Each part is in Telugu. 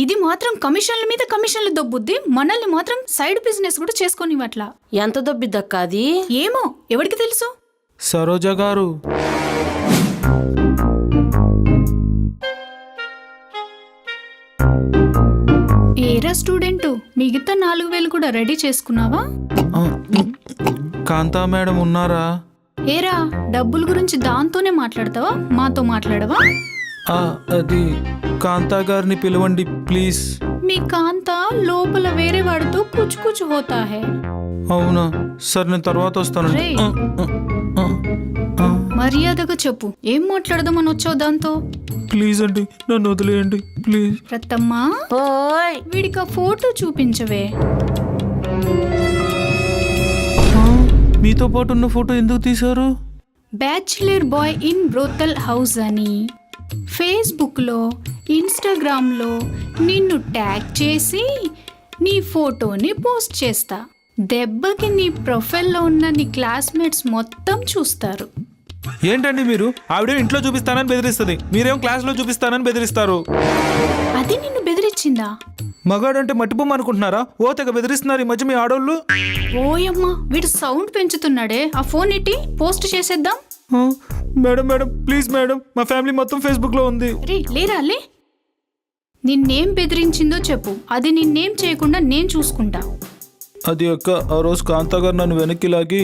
ఇది మాత్రం కమిషన్ల మీద కమిషన్లు దొబ్బుద్ది, మనల్ని మాత్రం సైడ్ బిజినెస్ కూడా చేసుకొనివట్లా. ఎంత దొబ్బిద్దక్క అది? ఏమో ఎవరికి తెలుసు. సరోజ గారు, ఏరా స్టూడెంట్, మిగతా 4000 కూడా రెడీ చేసుకున్నావా? కాంతా మేడం ఉన్నారా? ఏరా, డబ్బుల గురించి దాంతోనే మాట్లాడతావా, మాతో మాట్లాడవా? అది కాంతా గారిని పిలవండి ప్లీజ్. మీ కాంత లోపల వేరే వాడితో కుచు హోతా హై. అవునా, సరే నేను తర్వాత వస్తాను. రేయ్. మర్యాదగా చెప్పు, ఏం మాట్లాడదామని వచ్చావు దాంతో? ప్లీజ్ అండి, నన్ను వదిలేయండి ప్లీజ్. రత్తమ్మా, ఓయ్ వీడికి ఆ ఫోటో చూపించవే. మీతో పాటు ఉన్న ఫోటో ఎందుకు తీశారు? Bachelor boy in brothel house అని ఫేస్బుక్లో, ఇన్స్టాగ్రామ్లో నిన్ను ట్యాగ్ చేసి నీ ఫోటోని పోస్ట్ చేస్తా. దెబ్బకి నీ ప్రొఫైల్లో ఉన్న నీ క్లాస్మేట్స్ మొత్తం చూస్తారు. ఏంటండి మీరు? ఆవిడ ఇంట్లో చూపిస్తానని బెదిరిస్తుంది, మీరేం క్లాస్లో చూపిస్తానని బెదిరిస్తారు. అది నిన్ను బెదిరించిందా? మగాడంటే మట్టిబొమ్మ అనుకుంటున్నారా? ఓ తెగ బెదిరిస్తున్నారు ఈ మధ్య మీ ఆడోళ్ళు. ఓయమ్మా, వీడు సౌండ్ పెంచుతున్నాడే. ఆ ఫోన్ ఇట్టి పోస్ట్ చేసేద్దాం. మేడం మేడం ప్లీజ్ మేడం, మా ఫ్యామిలీ మొత్తం ఫేస్బుక్లో ఉంది. రే లేరా లే. నిన్నేం బెదిరించిందో చెప్పు, అది నిన్నేం చేయకుండా నేను చూసుకుంటా. అది అక్క, ఆ రోజు కాంతా గారు నన్ను వెనక్కి లాగి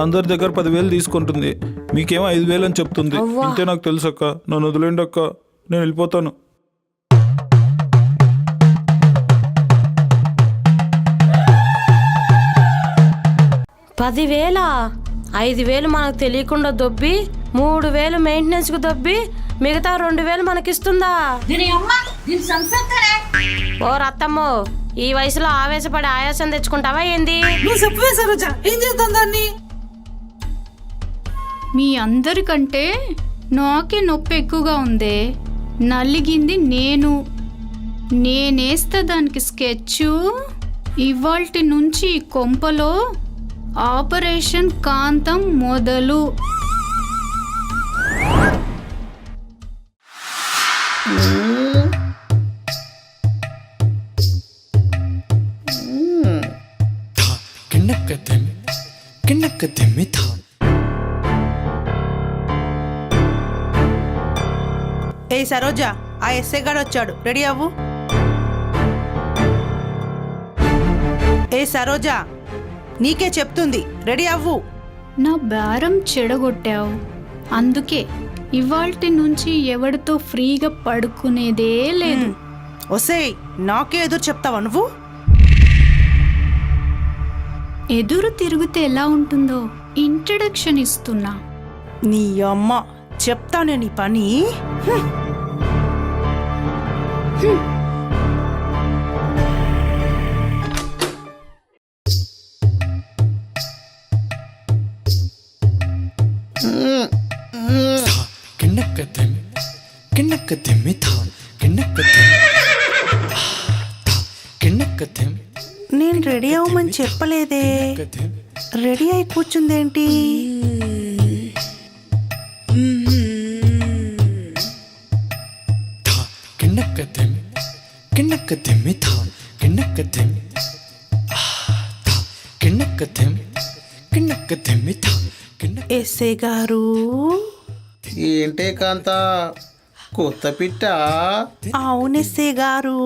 అందరి దగ్గర 10,000 తీసుకుంటుంది, మీకేమో 5,000 అని చెప్తుంది. ఇంతే నాకు తెలుసు అక్క, నన్ను వదిలేండి అక్క, నేను వెళ్ళిపోతాను. $10,000 5,000 మనకు తెలియకుండా దొబ్బి 3,000 మెయింటెనెన్స్ కు దొబ్బి మిగతా 2,000 మనకిస్తుందా? ఓ రత్తమ్మో, ఈ వయసులో ఆవేశపడి ఆయాసం తెచ్చుకుంటావా ఏంది? ఏం చేద్దాం దాన్ని? మీ అందరికంటే నాకే నొప్పి ఎక్కువగా ఉందే. నలిగింది నేనేస్తా దానికి స్కెచ్. ఇవాల్టి నుంచి కొంపలో ఆపరేషన్ కాంతం మొదలు. ఏ సరోజా, ఆ ఎస్ఐ గాడు వచ్చాడు, రెడీ అవ్వు. ఏ సరోజా, నీకే చెప్తుంది, రెడీ అవ్వు. నా బేరం చెడగొట్టావు, అందుకే ఇవాల్టి నుంచి ఎవరితో ఫ్రీగా పడుకునేదే లేదు. ఒసేయ్, నాకే ఎదురు చెప్తావా నువ్వు? ఎదురు తిరిగితే ఎలా ఉంటుందో ఇంట్రడక్షన్ ఇస్తున్నా. నీ అమ్మ, చెప్తానే నీ పని. నేను రెడీ అవ్వమని చెప్పలేదే, రెడీ అయి కూర్చుందేంటి? ఎస్ఐ గారు, ఏంటే కాంత కొత్త పిట్ట? అవును ఎస్ఐ గారు.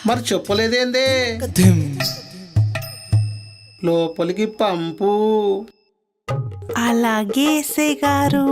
మరి చెప్పలేదేందే? లోపలికి పంపు. అలాగే ఎస్ఐ గారు.